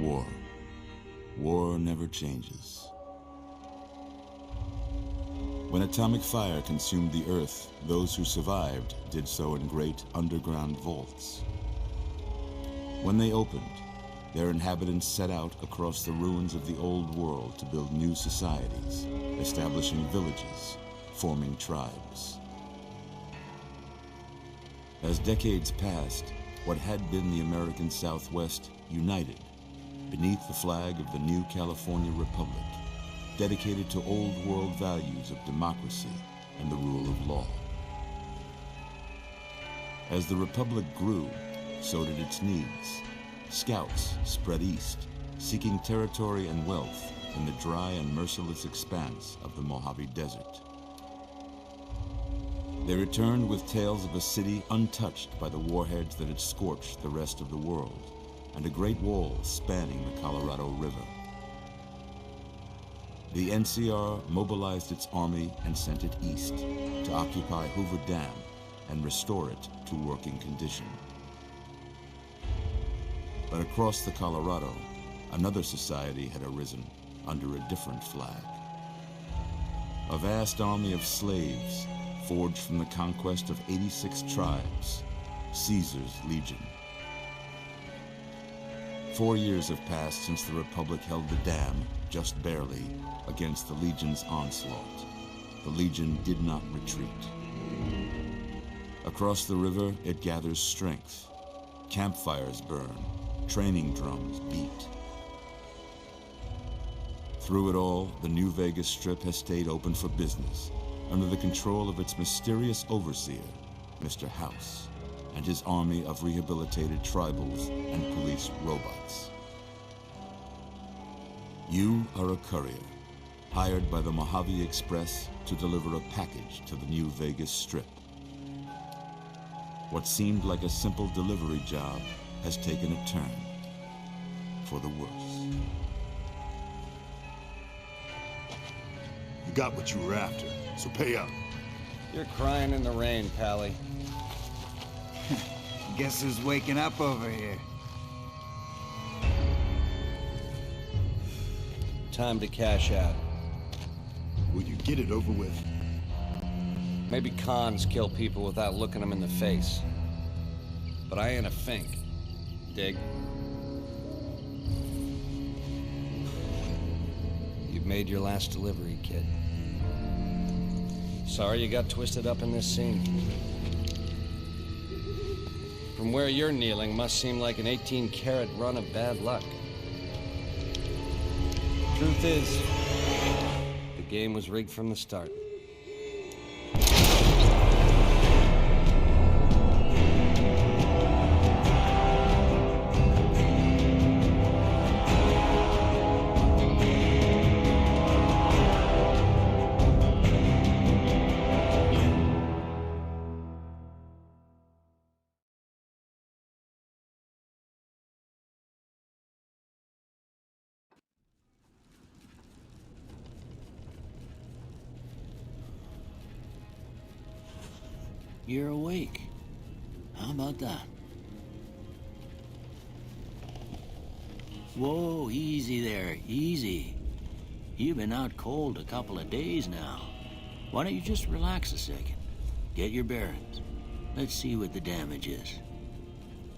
War. War never changes. When atomic fire consumed the Earth, those who survived did so in great underground vaults. When they opened, their inhabitants set out across the ruins of the old world to build new societies, establishing villages, forming tribes. As decades passed, what had been the American Southwest united beneath the flag of the new California Republic, dedicated to old world values of democracy and the rule of law. As the Republic grew, so did its needs. Scouts spread east, seeking territory and wealth in the dry and merciless expanse of the Mojave Desert. They returned with tales of a city untouched by the warheads that had scorched the rest of the world, and a great wall spanning the Colorado River. The NCR mobilized its army and sent it east to occupy Hoover Dam and restore it to working condition. But across the Colorado, another society had arisen under a different flag. A vast army of slaves forged from the conquest of 86 tribes, Caesar's Legion. 4 years have passed since the Republic held the dam, just barely, against the Legion's onslaught. The Legion did not retreat. Across the river, it gathers strength. Campfires burn, training drums beat. Through it all, the New Vegas Strip has stayed open for business, under the control of its mysterious overseer, Mr. House, and his army of rehabilitated tribals and police robots. You are a courier, hired by the Mojave Express to deliver a package to the New Vegas Strip. What seemed like a simple delivery job has taken a turn for the worse. You got what you were after, so pay up. You're crying in the rain, Pally. Guess who's waking up over here? Time to cash out. Will you get it over with? Maybe cons kill people without looking them in the face. But I ain't a fink. Dig? You've made your last delivery, kid. Sorry you got twisted up in this scene. From where you're kneeling must seem like an 18-carat run of bad luck. Truth is, the game was rigged from the start. You're awake. How about that? Whoa, easy there, easy. You've been out cold a couple of days now. Why don't you just relax a second? Get your bearings. Let's see what the damage is.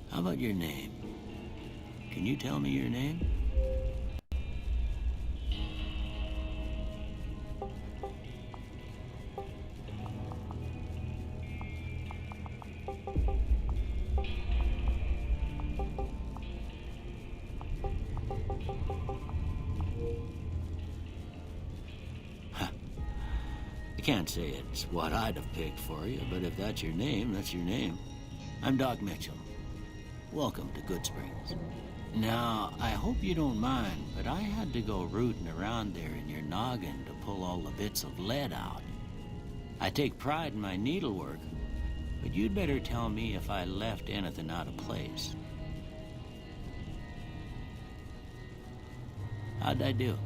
How about your name? Can you tell me your name? I can't say it's what I'd have picked for you, but if that's your name, that's your name. I'm Doc Mitchell. Welcome to Goodsprings. Now, I hope you don't mind, but I had to go rooting around there in your noggin to pull all the bits of lead out. I take pride in my needlework, but you'd better tell me if I left anything out of place. How'd I do?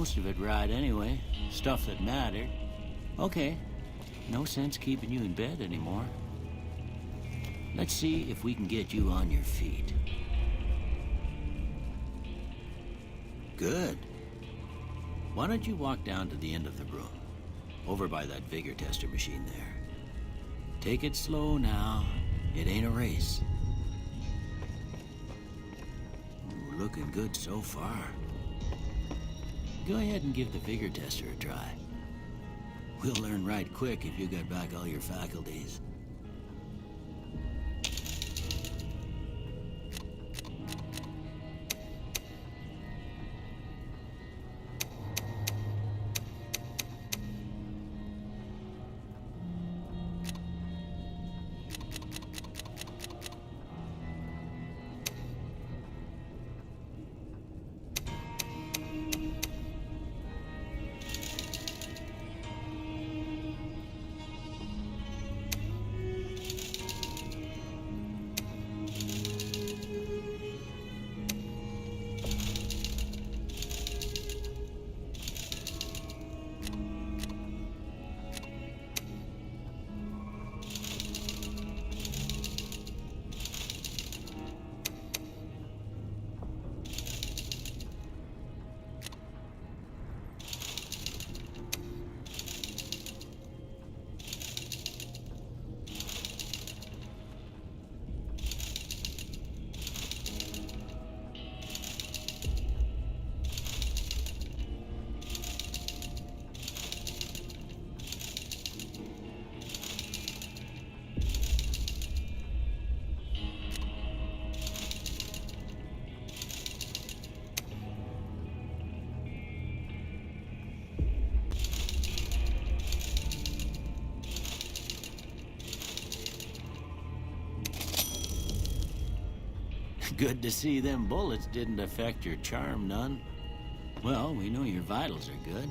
most of it right anyway. Stuff that mattered. Okay, no sense keeping you in bed anymore. Let's see if we can get you on your feet. Good. Why don't you walk down to the end of the room, over by that vigor tester machine there. Take it slow now. It ain't a race. Ooh, looking good so far. Go ahead and give the vigor tester a try. We'll learn right quick if you get back all your faculties. Good to see them bullets didn't affect your charm none. Well, we know your vitals are good,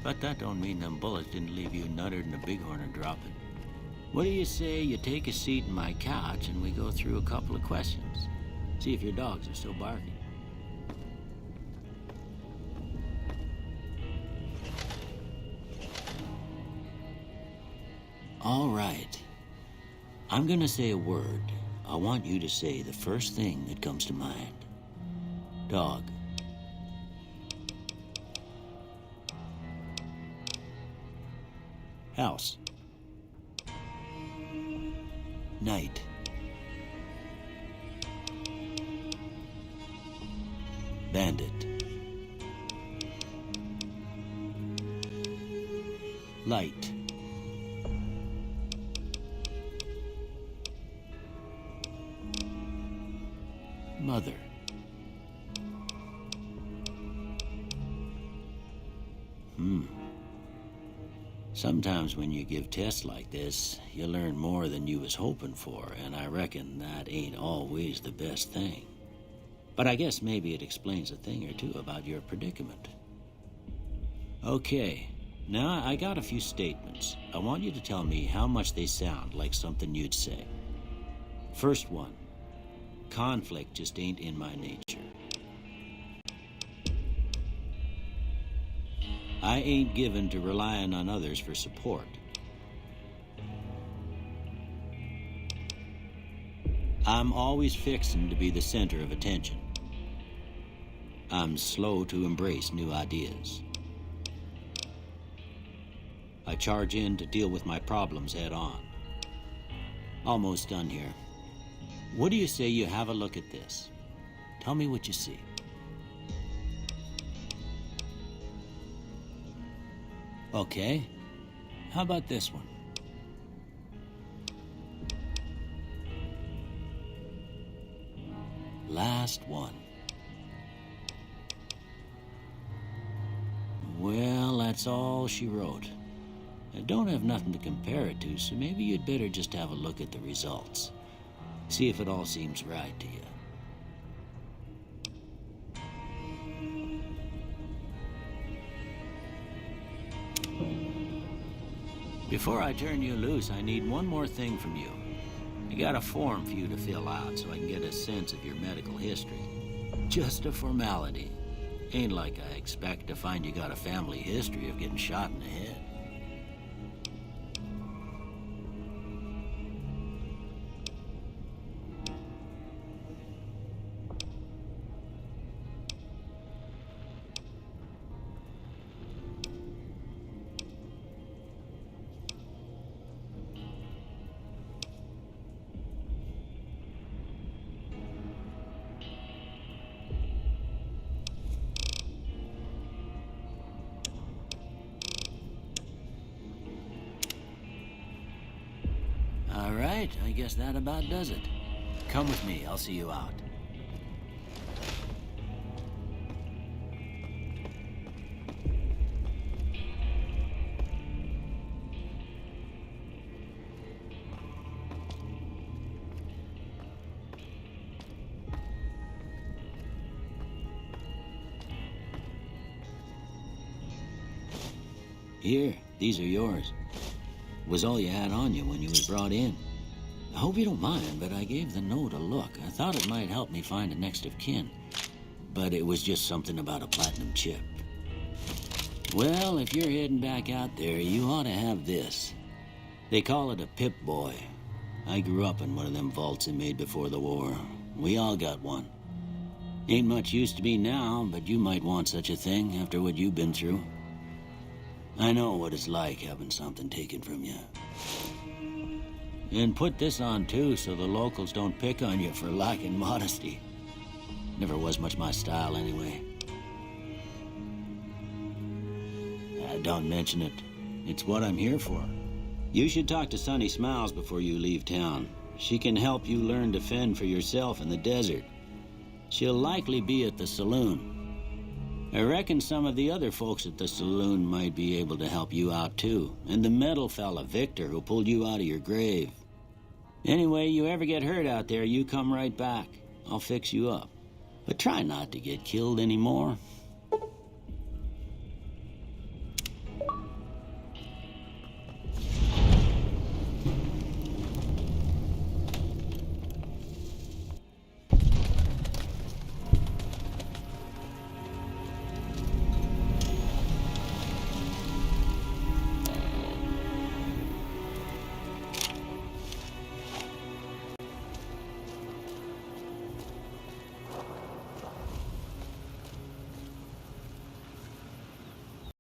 but that don't mean them bullets didn't leave you nuttered and a bighorn dropping. What do you say you take a seat in my couch and we go through a couple of questions? See if your dogs are still barking. All right. I'm gonna say a word. I want you to say the first thing that comes to mind. Dog. House. Night. Bandit. Light. Mother. Sometimes when you give tests like this, you learn more than you was hoping for, and I reckon that ain't always the best thing. But I guess maybe it explains a thing or two about your predicament. Okay, now I got a few statements. I want you to tell me how much they sound like something you'd say. First one. Conflict just ain't in my nature. I ain't given to relying on others for support. I'm always fixing to be the center of attention. I'm slow to embrace new ideas. I charge in to deal with my problems head on. Almost done here. What do you say you have a look at this? Tell me what you see. Okay. How about this one? Last one. Well, that's all she wrote. I don't have nothing to compare it to, so maybe you'd better just have a look at the results. See if it all seems right to you. Before I turn you loose, I need one more thing from you. I got a form for you to fill out so I can get a sense of your medical history. Just a formality. Ain't like I expect to find you got a family history of getting shot in the head. All right, I guess that about does it. Come with me, I'll see you out. Here, these are yours. Was all you had on you when you was brought in. I hope you don't mind, but I gave the note a look. I thought it might help me find a next of kin. But it was just something about a platinum chip. Well, if you're heading back out there, you ought to have this. They call it a Pip-Boy. I grew up in one of them vaults they made before the war. We all got one. Ain't much use to me now, but you might want such a thing after what you've been through. I know what it's like having something taken from you. And put this on too, so the locals don't pick on you for lacking modesty. Never was much my style anyway. Don't mention it. It's what I'm here for. You should talk to Sunny Smiles before you leave town. She can help you learn to fend for yourself in the desert. She'll likely be at the saloon. I reckon some of the other folks at the saloon might be able to help you out too. And the metal fella, Victor, who pulled you out of your grave. Anyway, you ever get hurt out there, you come right back. I'll fix you up. But try not to get killed anymore.